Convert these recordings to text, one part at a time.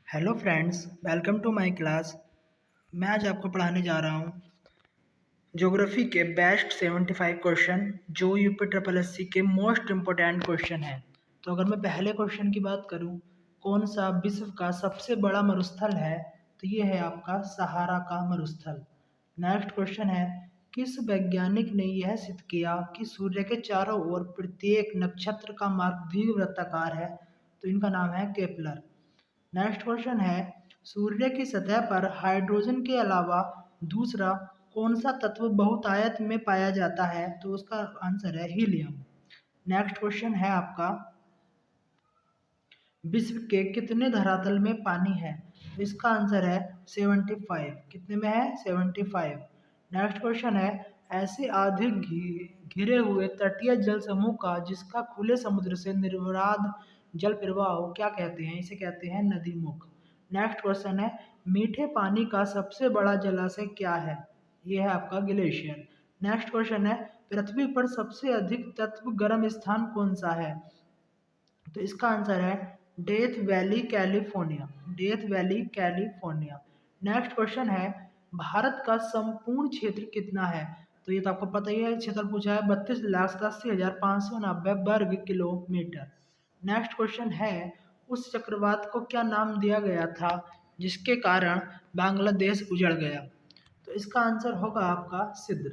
Hello friends, welcome to my class. मैं आज आपको पढ़ाने जा रहा हूँ ज्योग्राफी के बेस्ट 75 क्वेश्चन जो यूपी ट्रिपल एससी के मोस्ट इम्पोर्टेंट क्वेश्चन हैं। तो अगर मैं पहले क्वेश्चन की बात करूँ, कौन सा विश्व का सबसे बड़ा मरुस्थल है, तो ये है आपका सहारा का मरुस्थल। नेक्स्ट क्वेश्चन है, किस वैज्ञानिक ने यह सिद्ध किया कि सूर्य के चारों ओर प्रत्येक नक्षत्र का मार्ग दीर्घवृत्ताकार है, तो इनका नाम है केपलर। नेक्स्ट क्वेश्चन है, सूर्य की सतह पर हाइड्रोजन के अलावा दूसरा कौन सा तत्व बहुतायत में पाया जाता है, तो उसका आंसर है हीलियम। नेक्स्ट क्वेश्चन है आपका, विश्व के कितने धरातल में पानी है, इसका आंसर है 75। कितने में है? 75। नेक्स्ट क्वेश्चन है, ऐसे अधिक घिरे हुए तटीय जल समूह का जिसका खुले समुद्र से निर्बाध जल प्रवाह हो क्या कहते हैं? इसे कहते हैं नदीमुख। नेक्स्ट क्वेश्चन है, मीठे पानी का सबसे बड़ा जलाशय क्या है? यह है आपका ग्लेशियर। नेक्स्ट क्वेश्चन है, पृथ्वी पर सबसे अधिक तत्व गर्म स्थान कौन सा है? तो इसका आंसर है death valley California. Death valley California. Next question है, भारत का संपूर्ण क्षेत्र कितना है? तो ये तो आपको पता ही है, क्षेत्र पूछा है 32,87,590 वर्ग किलोमीटर। नेक्स्ट क्वेश्चन है, उस चक्रवात को क्या नाम दिया गया था जिसके कारण बांग्लादेश उजड़ गया? तो इसका आंसर होगा आपका सिद्र।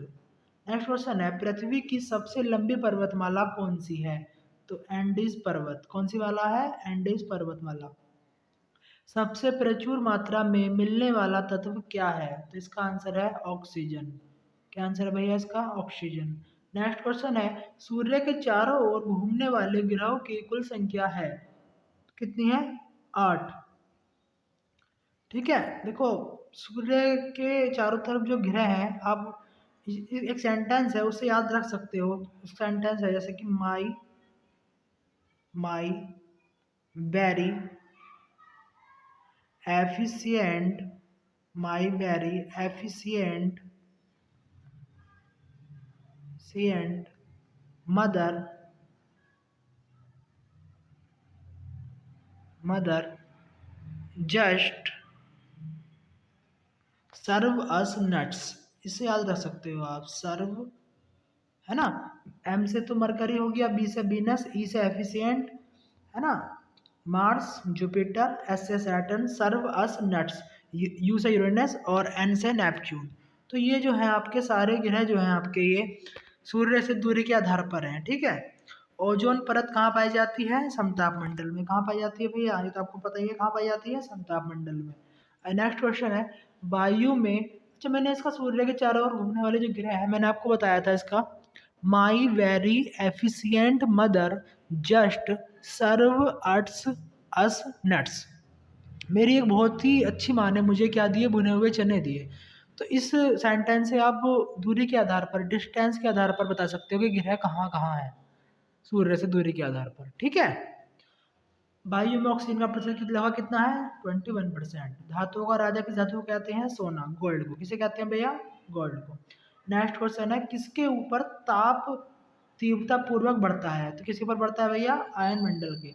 नेक्स्ट क्वेश्चन है, पृथ्वी की सबसे लंबी पर्वतमाला कौन सी है? तो एंडीज पर्वत। कौन सी वाला है? एंडीज पर्वतमाला। सबसे प्रचुर मात्रा में मिलने वाला तत्व क्या है? तो इसका आंसर है ऑक्सीजन। क्या आंसर है भैया इसका? ऑक्सीजन। नेक्स्ट क्वेश्चन है, सूर्य के चारों ओर घूमने वाले ग्रहों की कुल संख्या है कितनी है? 8। ठीक है, देखो सूर्य के चारों तरफ जो ग्रह हैं, आप एक सेंटेंस है उससे याद रख सकते हो। सेंटेंस है जैसे कि my very efficient, my very efficient सिएंट mother mother just serve us nuts. इसे याद रख सकते हो आप, सर्व, है ना। एम से तो मरकरी हो गया, बी से बीनस, ई से एफिशिएंट, है ना, मार्स, जुपिटर, एस से Saturn, serve us nuts, U से यूरेनस और एन से नेपच्यून। तो ये जो है आपके सारे ग्रह जो हैं आपके, ये सूर्य से दूरी के आधार पर हैं। ठीक है। ओजोन परत कहाँ पाई जाती है? समताप मंडल में। कहाँ पाई जाती है भैया? ये तो आपको पता ही है कहाँ पाई जाती है, समताप मंडल में। नेक्स्ट क्वेश्चन है, वायु में, अच्छा मैंने इसका सूर्य के चारों ओर घूमने वाले जो ग्रह है मैंने आपको बताया था इसका, my very efficient mother just serve arts us nuts. मेरी एक बहुत ही अच्छी माँ ने मुझे क्या दिए? भुने हुए चने दिए। तो इस सेंटेंस से आप दूरी के आधार पर, डिस्टेंस के आधार पर बता सकते हो कि ग्रह कहाँ कहाँ है सूर्य से दूरी के आधार पर। ठीक है। वायु में ऑक्सीजन का प्रतिशत लगभग कितना है? 21%। धातुओं का राजा किस धातु को कहते हैं? सोना, गोल्ड को। किसे कहते हैं भैया? गोल्ड को। नेक्स्ट क्वेश्चन है, किसके ऊपर ताप तीव्रता पूर्वक बढ़ता है? तो किसके ऊपर बढ़ता है भैया? आयन मंडल के।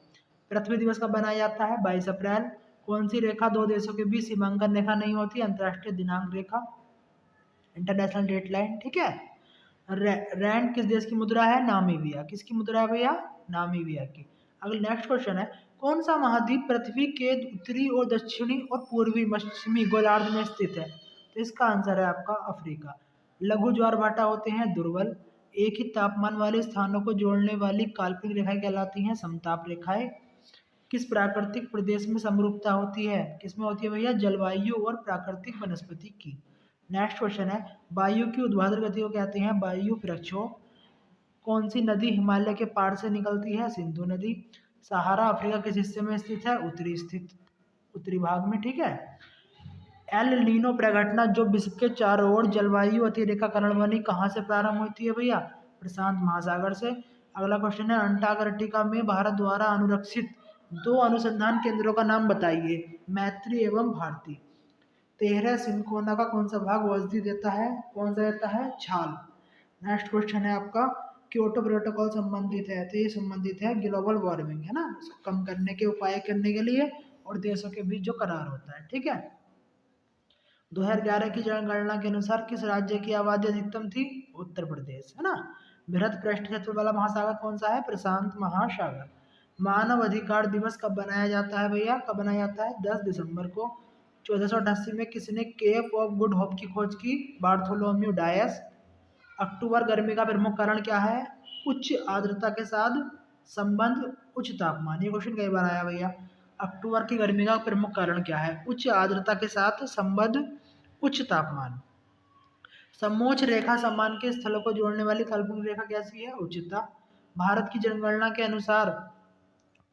पृथ्वी दिवस कब मनाया जाता है? 22 अप्रैल। कौन सी रेखा दो देशों के बीच सीमांकन रेखा नहीं होती? अंतर्राष्ट्रीय दिनांक रेखा, इंटरनेशनल डेट लाइन। ठीक है। रैंड किस देश की मुद्रा है? नामीबिया। किसकी मुद्रा है भैया? नामीबिया की। अगला नेक्स्ट क्वेश्चन है, कौन सा महाद्वीप पृथ्वी के उत्तरी और दक्षिणी और पूर्वी पश्चिमी गोलार्ध में स्थित है? तो इसका आंसर है आपका अफ्रीका। लघु ज्वार भाटा होते हैं दुर्बल। एक ही तापमान वाले स्थानों को जोड़ने वाली काल्पनिक रेखाएं कहलाती हैं समताप रेखाएं। किस प्राकृतिक प्रदेश में समरूपता होती है? किसमें होती है भैया? जलवायु और प्राकृतिक वनस्पति की। नेक्स्ट क्वेश्चन है, वायु की ऊर्ध्वाधर गति को कहते हैं वायु प्रक्षोभ। कौन सी नदी हिमालय के पार से निकलती है? सिंधु नदी। सहारा अफ्रीका किस हिस्से में स्थित है? उत्तरी भाग में। ठीक है। एल नीनो प्रघटना जो विश्व के चारों ओर जलवायु अतिरेकाकरण बनी कहाँ से प्रारंभ होती है भैया? प्रशांत महासागर से। अगला क्वेश्चन है, अंटार्कटिका में भारत द्वारा अनुरक्षित दो अनुसंधान केंद्रों का नाम बताइए। मैत्री एवं भारती। 13 सिंकोना का कौन सा भाग औषधि देता है? कौन सा देता है? छाल। नेक्स्ट क्वेश्चन है आपका, क्योटो प्रोटोकॉल संबंधित है, तो ये संबंधित है ग्लोबल वार्मिंग, है ना, उसको कम करने के उपाय करने के लिए और देशों के बीच जो करार होता है, ठीक है। 2011 की जनगणना के अनुसार किस राज्य की आबादी अधिकतम थी? उत्तर प्रदेश, है ना। बृहद पृष्ठ क्षेत्र वाला महासागर कौन सा है? प्रशांत महासागर। मानव अधिकार दिवस कब बनाया जाता है भैया? कब बनाया जाता है? 10 दिसंबर को। 1488 में किसने केप ऑफ गुड होप की खोज की? Bartholomew Dias. अक्टूबर गर्मी का प्रमुख कारण क्या है? उच्च आर्द्रता के साथ संबंध, उच्च तापमान। ये क्वेश्चन कई बार आया भैया। अक्टूबर की गर्मी का प्रमुख कारण क्या है? उच्च आर्द्रता के साथ संबंध, उच्च तापमान। समोच्च रेखा समान के स्थलों को जोड़ने वाली काल्पनिक रेखा कैसी है? उच्चता। भारत की जनगणना के अनुसार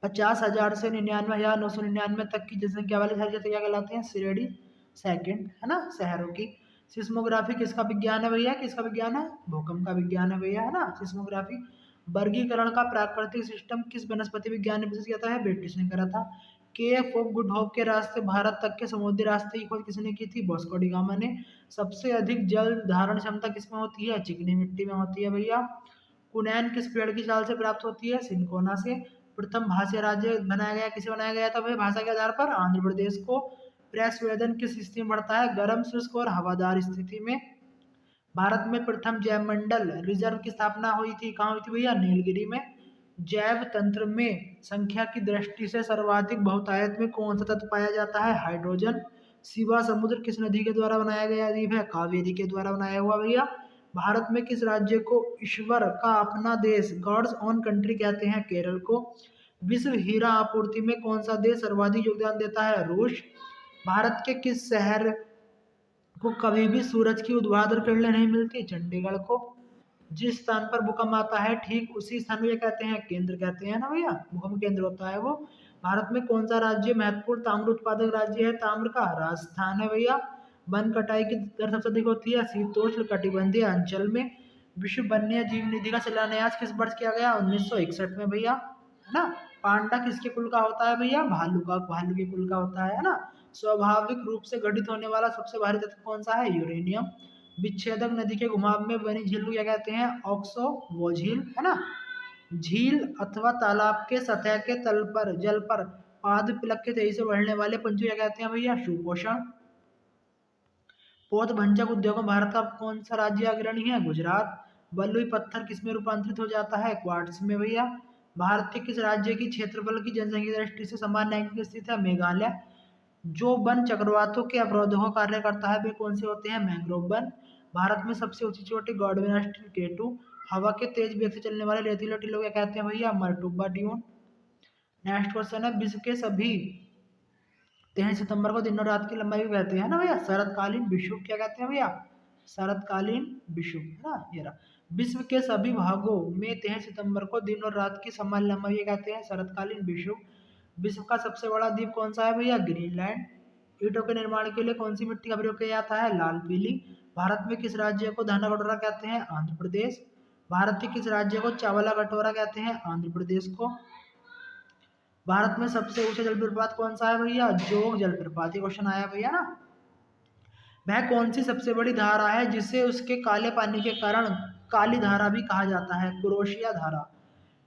50,000 से 99,999 तक की जनसंख्या वाले शहर जैसे क्या कहलाते हैं? श्रेणी सेकंड, है ना, शहरों की। सिस्मोग्राफी किसका विज्ञान है भैया? किसका विज्ञान है? भूकंप का विज्ञान है भैया, है ना, सिस्मोग्राफी। वर्गीकरण का प्राकृतिक सिस्टम किस वनस्पति विज्ञान ने विकसित किया था? ब्रिटिश ने करा था। केप ऑफ गुड होप के रास्ते भारत तक के समुद्री रास्ते की खोज किसने की थी? वास्को डी गामा ने। सबसे अधिक जल धारण क्षमता किसमें होती है? चिकनी मिट्टी में होती है भैया। कुनैन किस पेड़ की छाल से प्राप्त होती है? सिनकोना से। प्रथम भाषा राज्य बनाया गया, किसे बनाया गया था भाई भाषा के आधार पर? आंध्र प्रदेश को। प्रेस वेदन किस स्थिति में बढ़ता है? गर्म, शुष्क और हवादार स्थिति में। भारत में प्रथम जैवमंडल रिजर्व की स्थापना हुई थी, कहाँ हुई थी भैया? नीलगिरी में। जैव तंत्र में संख्या की दृष्टि से सर्वाधिक बहुतायत में कौन सा तत्व पाया जाता है? हाइड्रोजन। शिवा समुद्र किस नदी के द्वारा बनाया गया द्वीप है? कावेरी के द्वारा बनाया हुआ भैया। भारत में किस राज्य को ईश्वर का अपना देश, गॉड्स ओन कंट्री कहते हैं? केरल को। विश्व हीरा आपूर्ति में कौन सा देश सर्वाधिक योगदान देता है? रूस। भारत के किस शहर को कभी भी सूरज की ऊर्ध्वाधर किरणें नहीं मिलती? चंडीगढ़ को। जिस स्थान पर भूकंप आता है ठीक उसी स्थान को कहते हैं? केंद्र कहते हैं ना भैया, भूकंप केंद्र होता है वो। भारत में कौन सा राज्य महत्वपूर्ण ताम्र उत्पादक राज्य है? ताम्र का राजस्थान है भैया। वन कटाई की दर सबसे अधिक होती है शीतोष्ण कटिबंधीय अंचल में। विश्व वन्य जीव निधि का शिलान्यास किस वर्ष किया गया? 1961 में भैया, है ना। पांडा किसके कुल का होता है भैया? भालू का, भालू के कुल का होता है ना। स्वाभाविक रूप से गठित होने वाला सबसे भारी तत्व कौन सा है? यूरेनियम। विच्छेदक नदी के घुमाव में बनी झील को क्या कहते हैं? ऑक्सो वो झील, है ना। झील अथवा तालाब के सतह के तल पर जल पर पाद पिलक के तेजी से बढ़ने वाले पंछी क्या कहते हैं भैया? सुपोषण। पौध भंजक उद्योग में भारत का कौन सा राज्य अग्रणी है? गुजरात। बलुई पत्थर किसमें रूपांतरित हो जाता है? क्वार्ट्ज में भैया। भारत के किस राज्य की क्षेत्रफल की जनसंख्या दृष्टि से समान रैंकिंग स्थित है? मेघालय। जो वन चक्रवातों के अवरोधों का कार्य करता है वे कौन से होते हैं? Mangrove one. भारत में सबसे ऊंची चोटी गॉडविन केटू। हवा के तेज वेग से चलने वाले रेतीले टीलों को क्या कहते हैं भैया? मरटुब्बा ड्यून। नेक्स्ट क्वेश्चन है, विश्व के सभी 23 सितंबर को दिन और रात की लंबाई को कहते हैं ना भैया? शरतकालीन विषुव। क्या कहते हैं भैया? शरतकालीन विषुव, है ना। ये रहा। विश्व के सभी भागों में 23 सितंबर को दिन और रात की समान लंबाई कहते हैं शरतकालीन विषुव। विश्व का सबसे बड़ा द्वीप कौन सा है भैया? ग्रीनलैंड। ईंटों के निर्माण के लिए कौन सी मिट्टी का प्रयोग किया जाता है? लाल पीली। भारत में किस राज्य को धाना कटोरा कहते हैं? आंध्र प्रदेश। भारत के किस राज्य को चावला कटोरा कहते हैं? आंध्र प्रदेश को। भारत में सबसे ऊंचा जलप्रपात कौन सा है भैया? जोग जलप्रपात। ये क्वेश्चन आया भैया ना। वह कौन सी सबसे बड़ी धारा है जिसे उसके काले पानी के कारण काली धारा भी कहा जाता है? क्रोशिया धारा।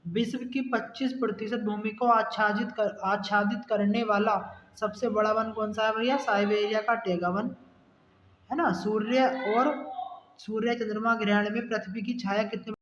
विश्व की 25% भूमि को आच्छादित करने वाला सबसे बड़ा वन कौन सा है भैया? साइबेरिया का टेगा वन, है ना। सूर्य और चंद्रमा ग्रहण में पृथ्वी की छाया कितने